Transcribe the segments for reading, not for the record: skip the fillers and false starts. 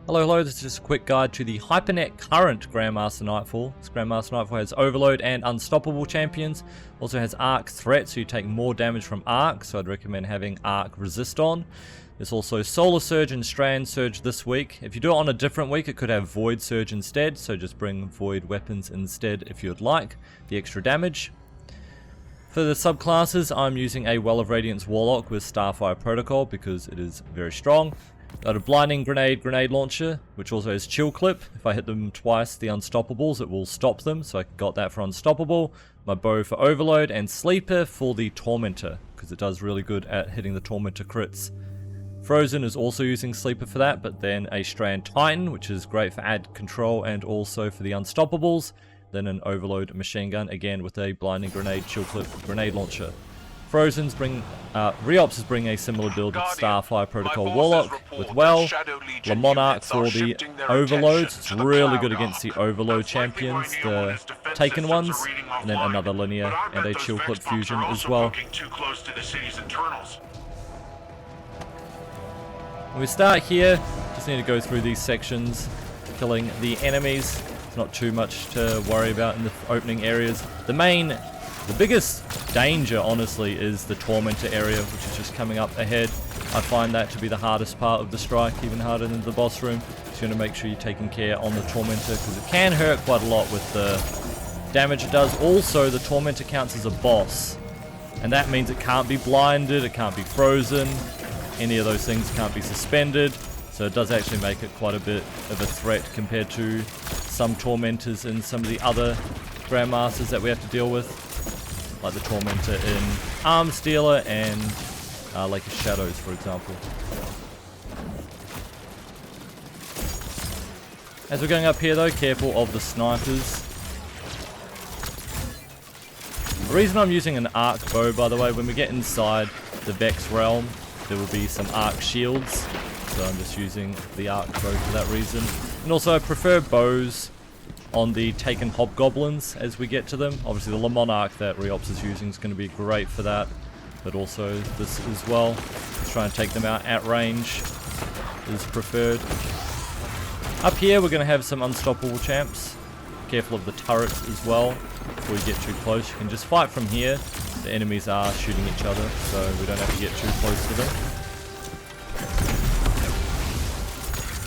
Hello, this is just a quick guide to the HyperNet current Grandmaster Nightfall. This Grandmaster Nightfall has Overload and Unstoppable champions. Also has Arc Threat, so you take more damage from Arc, so I'd recommend having Arc Resist on. There's also Solar Surge and Strand Surge this week. If you do it on a different week, it could have Void Surge instead, so just bring Void weapons instead if you'd like the extra damage. For the subclasses, I'm using a Well of Radiance Warlock with Starfire Protocol because it is very strong. Got a Blinding Grenade launcher, which also has Chill Clip. If I hit them twice, the Unstoppables, it will stop them, so I got that for Unstoppable. My bow for Overload, and Sleeper for the Tormentor, because it does really good at hitting the Tormentor crits. Frozen is also using Sleeper for that, but then a Strand Titan, which is great for add control and also for the Unstoppables. Then an Overload machine gun, again with a Blinding Grenade, Chill Clip, Grenade launcher. Frozen's bring, Reops is bringing a similar build with Starfire Protocol Warlock with Well, Le Monarch for the Overloads. It's really good against the Overload champions, the Taken ones, and then another Linear and a Chill Clip Fusion as well. When we start here, just need to go through these sections, killing the enemies. It's not too much to worry about in the opening areas. The biggest danger, honestly, is the Tormentor area, which is just coming up ahead. I find that to be the hardest part of the strike, even harder than the boss room. So you want to make sure you're taking care on the Tormentor, because it can hurt quite a lot with the damage it does. Also, the Tormentor counts as a boss, and that means it can't be blinded, it can't be frozen, any of those things can't be suspended. So it does actually make it quite a bit of a threat compared to some Tormentors and some of the other Grandmasters that we have to deal with, like the Tormentor in Arms Dealer and Lake of Shadows, for example. As we're going up here though, careful of the snipers. The reason I'm using an Arc Bow, by the way, when we get inside the Vex Realm, there will be some Arc Shields, so I'm just using the Arc Bow for that reason. And also I prefer bows on the Taken Hobgoblins as we get to them. Obviously the Le Monarch that Reops is using is going to be great for that, but also this as well. Just trying to take them out at range is preferred. Up here we're going to have some Unstoppable champs. Careful of the turrets as well. Before you get too close, you can just fight from here. The enemies are shooting each other, so we don't have to get too close to them.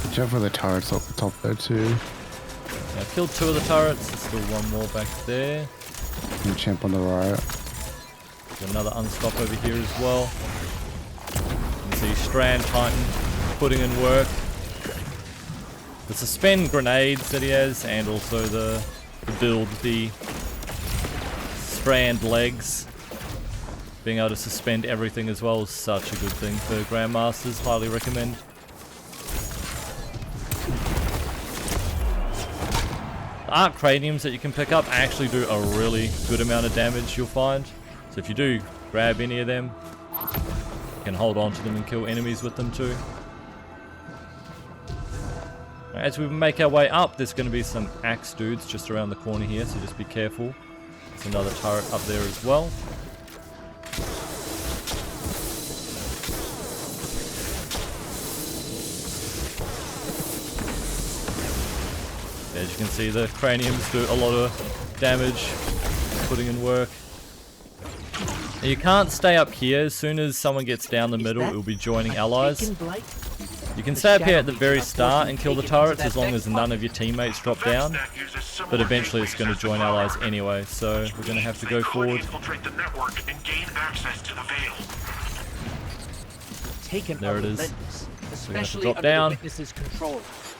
Watch out for the turrets up the top there too. I killed 2 of the turrets, there's still one more back there. And champ on the right. There's another unstop over here as well. You can see Strand Titan putting in work. The suspend grenades that he has, and also the build, the Strand legs. Being able to suspend everything as well is such a good thing for Grandmasters, highly recommend. Arc Craniums that you can pick up actually do a really good amount of damage, you'll find. So if you do grab any of them, you can hold on to them and kill enemies with them too. As we make our way up, there's going to be some axe dudes just around the corner here, so just be careful. There's another turret up there as well. As you can see, the craniums do a lot of damage, putting in work. Now you can't stay up here. As soon as someone gets down the middle, it will be joining allies. You can stay up here at the very start and kill the turrets as long as none of your teammates drop down. But eventually it's going to join allies anyway, so we're going to have to go forward. There it is. So we're going to have to drop down.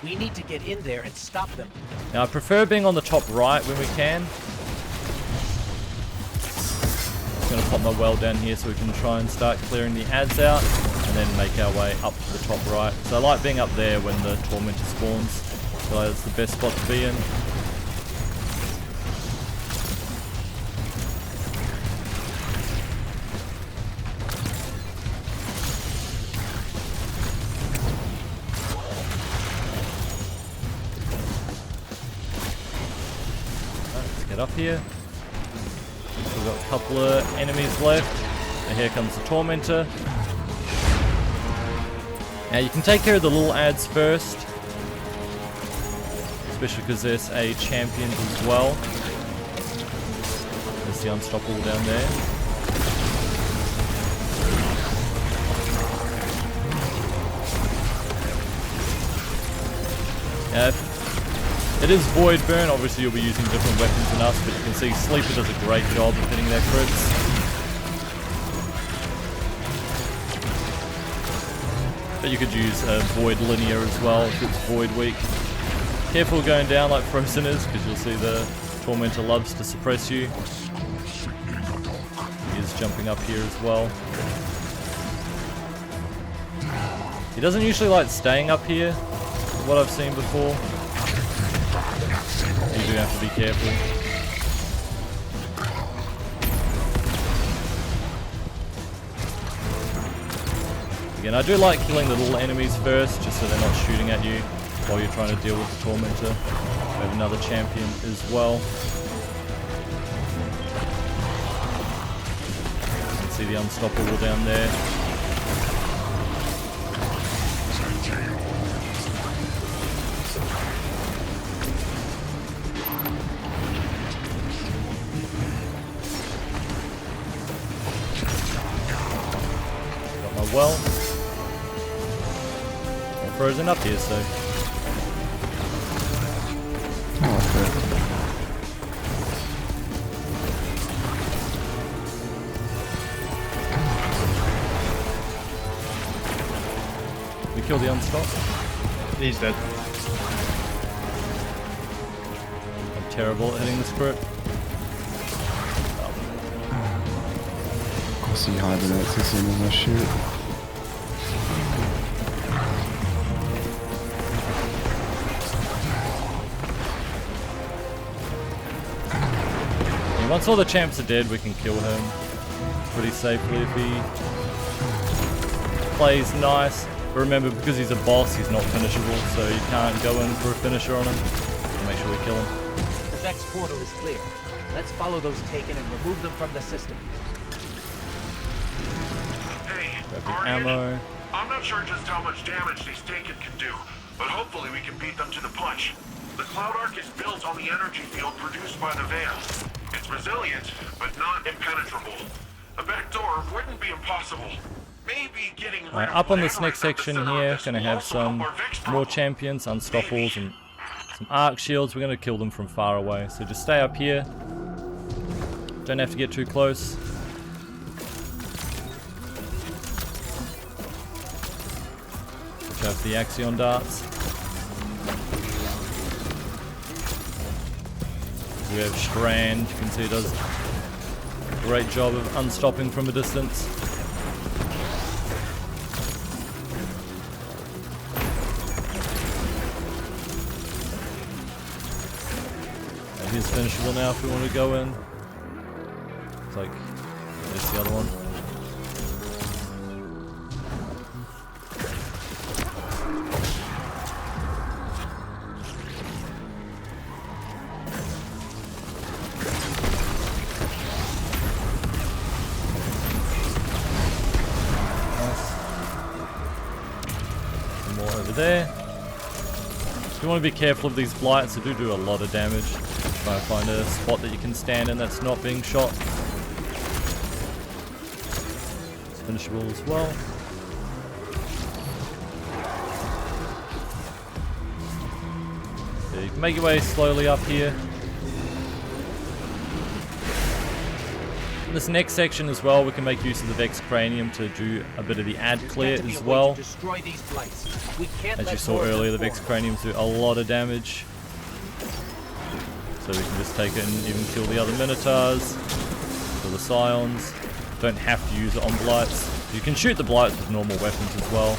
We need to get in there and stop them. Now I prefer being on the top right when we can. I'm going to pop my well down here so we can try and start clearing the adds out, and then make our way up to the top right. So I like being up there when the Tormentor spawns. I feel like that's the best spot to be in. Up here. We've got a couple of enemies left. And here comes the Tormentor. Now you can take care of the little adds first. especially because there's a champion as well. There's the unstoppable down there. Yeah, it is Void Burn. Obviously you'll be using different weapons than us, but you can see Sleeper does a great job of hitting their crits. But you could use Void Linear as well if it's Void weak. Careful going down like Frozen is, because you'll see the Tormentor loves to suppress you. He is jumping up here as well. He doesn't usually like staying up here, from what I've seen before. You do have to be careful. Again, I do like killing the little enemies first, just so they're not shooting at you while you're trying to deal with the Tormentor. We have another champion as well. You can see the unstoppable down there. Got my well. I'm frozen up here, so. We kill the unstop. He's dead. I'm terrible at hitting this crit. I'll see HyperNet as soon as I shoot. Once all the champs are dead, we can kill him pretty safely if he plays nice. But remember, because he's a boss, he's not finishable, so you can't go in for a finisher on him. So make sure we kill him. The Vex portal is clear. Let's follow those taken and remove them from the system. Hey, Grab the Guardian, ammo. I'm not sure just how much damage these taken can do, but hopefully we can beat them to the punch. The Cloud Arc is built on the energy field produced by the Veil. It's resilient, but not impenetrable. A back door wouldn't be impossible. Maybe getting rid of Up on this Landers next at the section center of here, this gonna will have also some help our Vex more problem. champions, unstoppables, and some arc shields. We're gonna kill them from far away, so just stay up here. Don't have to get too close. Watch out for the Axion darts. We have Strand, you can see it does a great job of unstopping from a distance. And here's finishable now if we want to go in. It's like, there's the other one. There. You want to be careful of these blights, they do a lot of damage. Try and find a spot that you can stand in that's not being shot. It's finishable as well. Yeah, you can make your way slowly up here. In this next section as well, we can make use of the Vex Cranium to do a bit of the ad clear as well. As you saw earlier, the Vex Craniums do a lot of damage. So we can just take it and even kill the other Minotaurs, kill the Scions. Don't have to use it on Blights. You can shoot the Blights with normal weapons as well.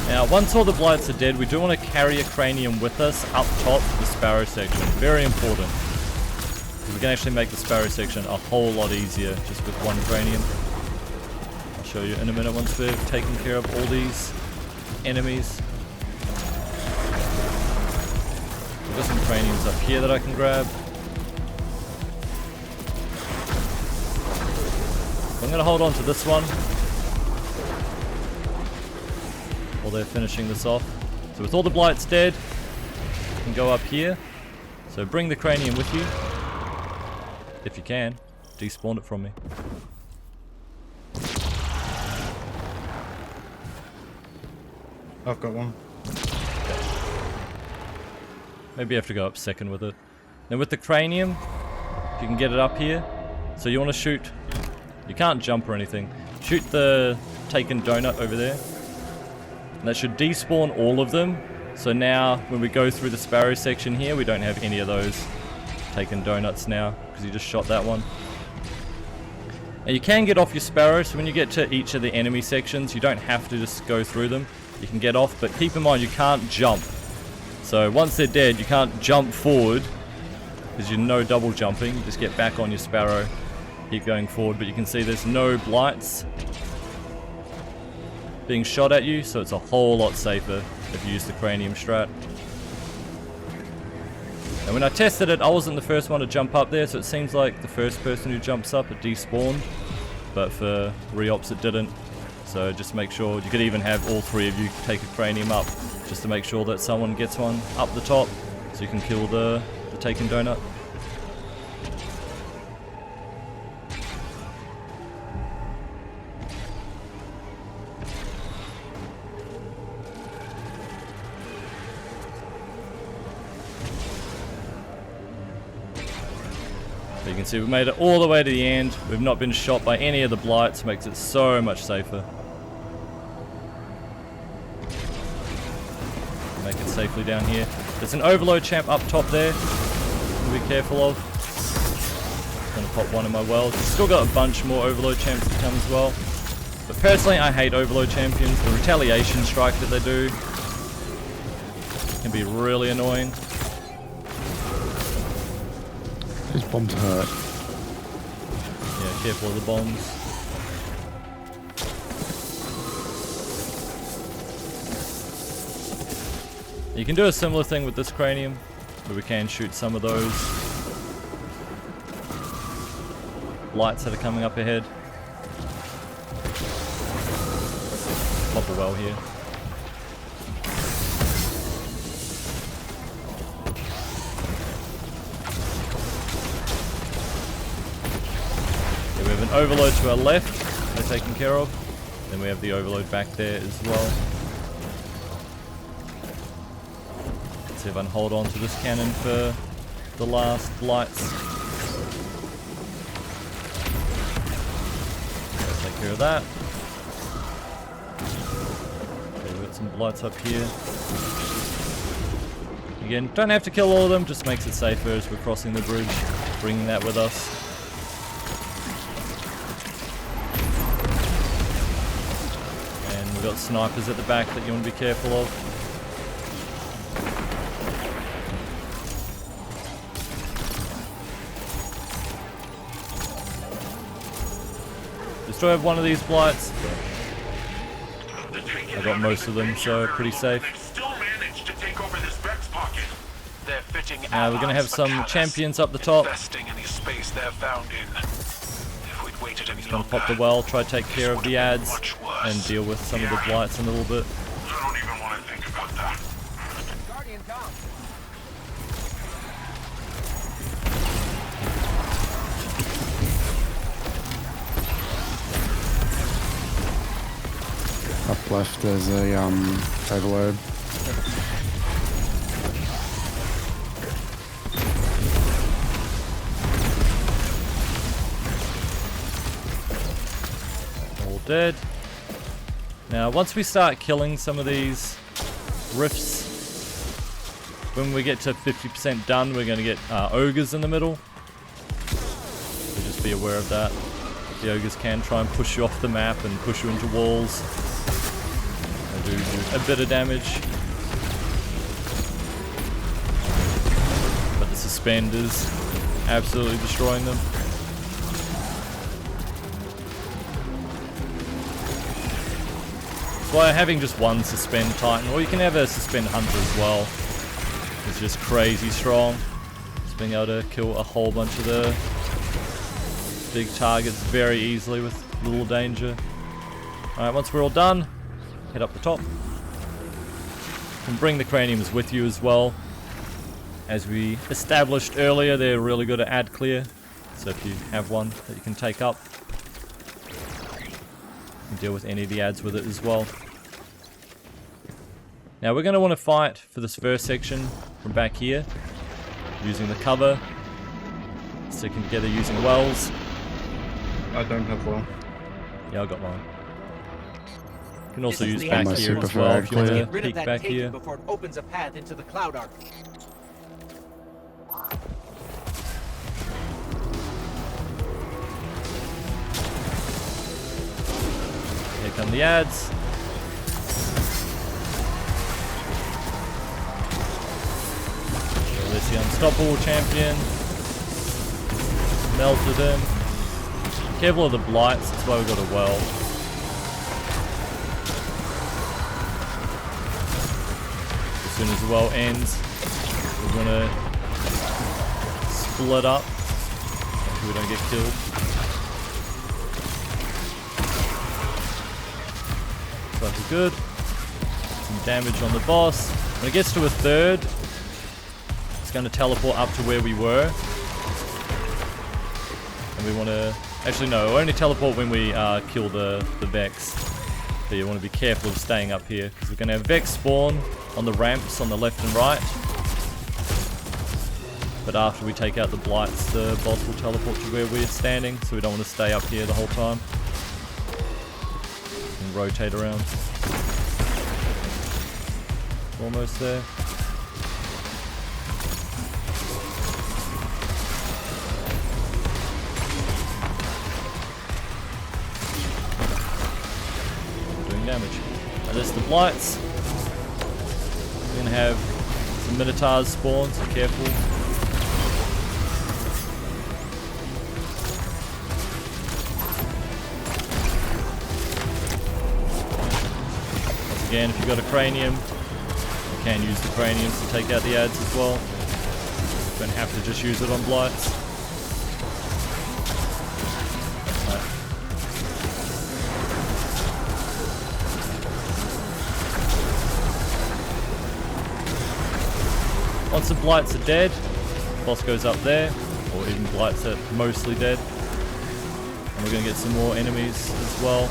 Now, once all the Blights are dead, we do want to carry a Cranium with us up top to the Sparrow section. Very important. We can actually make the Sparrow section a whole lot easier just with one Cranium. I'll show you in a minute once we've taken care of all these enemies. I've got some craniums up here that I can grab. I'm going to hold on to this one while they're finishing this off. So with all the blights dead, you can go up here. So bring the cranium with you, if you can. Despawn it from me. I've got one. Maybe you have to go up second with it. Now with the cranium, if you can get it up here. So you want to shoot, you can't jump or anything. Shoot the taken donut over there. And that should despawn all of them. So now when we go through the Sparrow section here, we don't have any of those taken donuts now, because you just shot that one. Now you can get off your Sparrow, so when you get to each of the enemy sections, you don't have to just go through them. You can get off, but keep in mind you can't jump. So once they're dead, you can't jump forward, because you're no double jumping. You just get back on your Sparrow, keep going forward, but you can see there's no blights being shot at you, so it's a whole lot safer if you use the cranium strat. And when I tested it, I wasn't the first one to jump up there, so it seems like the first person who jumps up, it despawned, but for re-ops it didn't. So just make sure, you could even have all three of you take a cranium up, just to make sure that someone gets one up the top, so you can kill the taken donut. So you can see we've made it all the way to the end. We've not been shot by any of the blights, makes it so much safer. Make it safely down here. There's an overload champ up top there. Be careful of. Gonna pop one in my world. Still got a bunch more overload champs to come as well. But personally, I hate overload champions. The retaliation strike that they do can be really annoying. These bombs hurt. Yeah, careful of the bombs. You can do a similar thing with this cranium, where we can shoot some of those lights that are coming up ahead. Pop a well here. Okay, we have an overload to our left, they're taken care of. Then we have the overload back there as well. See if I can hold on to this cannon for the last lights. Take care of that. Okay, we've got some lights up here. Again, don't have to kill all of them, just makes it safer as we're crossing the bridge, bringing that with us. And we've got snipers at the back that you want to be careful of. Still have one of these blights. I got most of them, so pretty safe. Now we're gonna have some champions up the top. Just gonna pop the well, try to take care of the ads, and deal with some of the blights in a little bit. I don't even want to think about that. Up left there's a overload. All dead. Now once we start killing some of these rifts, when we get to 50% done, we're going to get ogres in the middle. So just be aware of that. The ogres can try and push you off the map and push you into walls. They do a bit of damage. But the suspend is absolutely destroying them. why having just one Suspend Titan, or you can have a Suspend Hunter as well, is just crazy strong. Just being able to kill a whole bunch of the big targets very easily with little danger. Alright, once we're all done, head up the top. You can bring the craniums with you as well. As we established earlier, they're really good at ad clear. So if you have one that you can take up, you can deal with any of the ads with it as well. Now we're going to want to fight for this first section from back here, using the cover, sticking together using wells. I don't have one. Yeah, I got mine. You can also This is use the back access here point. as well if you want Let's to get rid of peek that back taken here. before it opens a path into the Cloud Arc. Here come the ads. There's the unstoppable champion. Melted him. Careful of the blights, that's why we've got a well. As soon as the well ends, we're gonna split up so we don't get killed. So that's good. Some damage on the boss. When it gets to a third, it's going to teleport up to where we were. And we want to... Actually no, only teleport when we kill the Vex. So you want to be careful of staying up here, because we're going to have Vex spawn on the ramps on the left and right. But after we take out the blights, the boss will teleport to where we're standing, so we don't want to stay up here the whole time. And rotate around. Almost there. Doing damage. Now there's the blights. We're gonna have some Minotaurs spawn, so careful. Once again, if you've got a cranium, you can use the craniums to take out the ads as well. You don't have to just use it on blights. Right. Once the blights are dead, the boss goes up there, or even blights are mostly dead. And we're going to get some more enemies as well.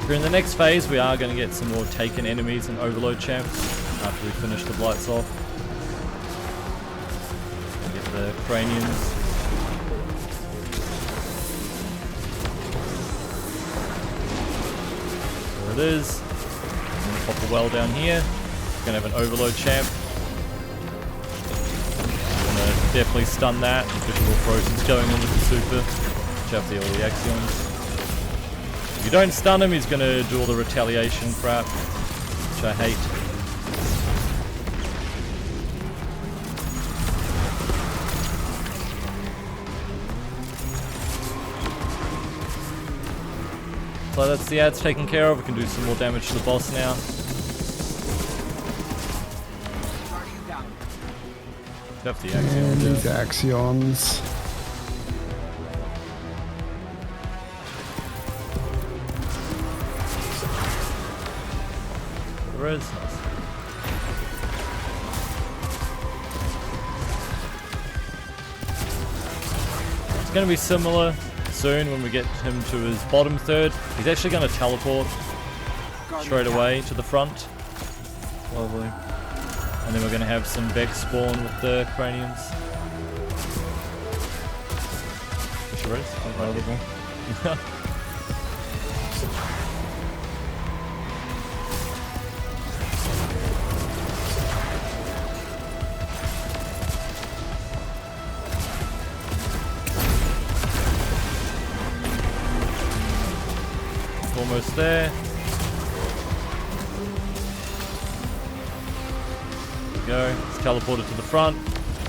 In the next phase, we are going to get some more taken enemies and overload champs after we finish the blights off. And get the craniums. There it is. I'm going to pop a well down here. We're going to have an overload champ. I'm going to definitely stun that. Visual Frozen's going in with the super. Watch out for all the Axions. If you don't stun him, he's going to do all the retaliation crap, which I hate. So that's the ads taken care of. We can do some more damage to the boss now. Except the And Axion. these Axions. There is. Nice. It's going to be similar soon when we get him to his bottom third. He's actually going to teleport straight away to the front. Lovely. And then we're going to have some Vex spawn with the craniums. Sure is. Available. Almost there. we go. Let's teleport it to the front.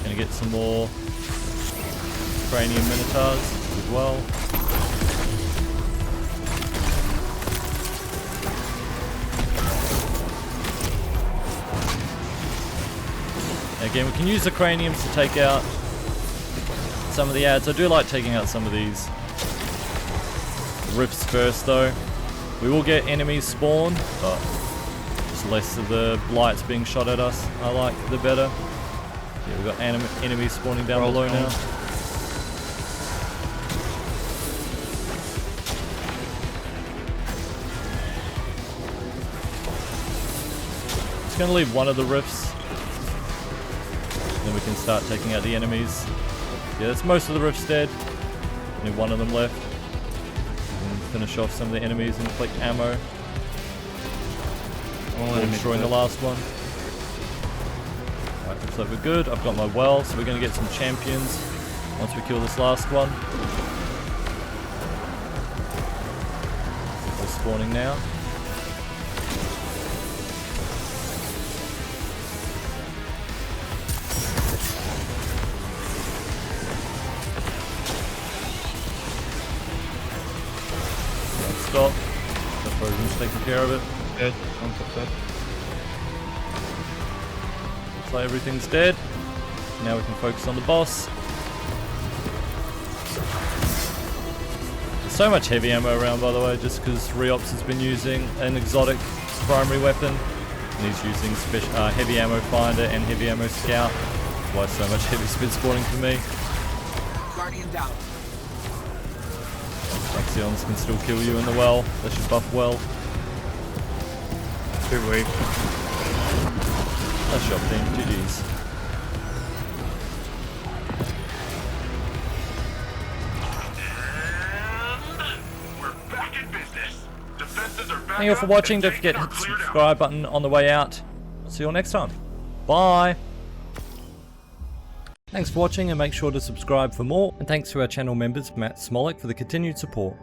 Gonna get some more cranium minotaurs as well. Again, we can use the craniums to take out some of the ads. I do like taking out some of these rifts first though. We will get enemies spawn, but just less of the lights being shot at us. I like the better. Yeah, we've got enemies spawning down below now. Just gonna leave one of the rifts. Then we can start taking out the enemies. Yeah, that's most of the rifts dead. Only one of them left. And finish off some of the enemies and collect ammo. Destroying the last one. Alright, looks like we're good. I've got my well, so we're going to get some champions once we kill this last one. They're spawning now. Stop. The Frozen's taking care of it. Dead. One's upset. Looks like everything's dead. Now we can focus on the boss. There's so much heavy ammo around, by the way, just because Riops has been using an exotic primary weapon. And he's using heavy ammo finder and heavy ammo scout. That's why so much heavy's been spawning for me. Guardian down. Axions can still kill you in the well. That should buff well. Too weak. Nice shot, team. GG's. And we're back in business. Defenses are back. Thank you all for watching. Don't forget to hit the subscribe button on the way out. See you all next time. Bye. Thanks for watching and make sure to subscribe for more. And thanks to our channel members Matt Smolik for the continued support.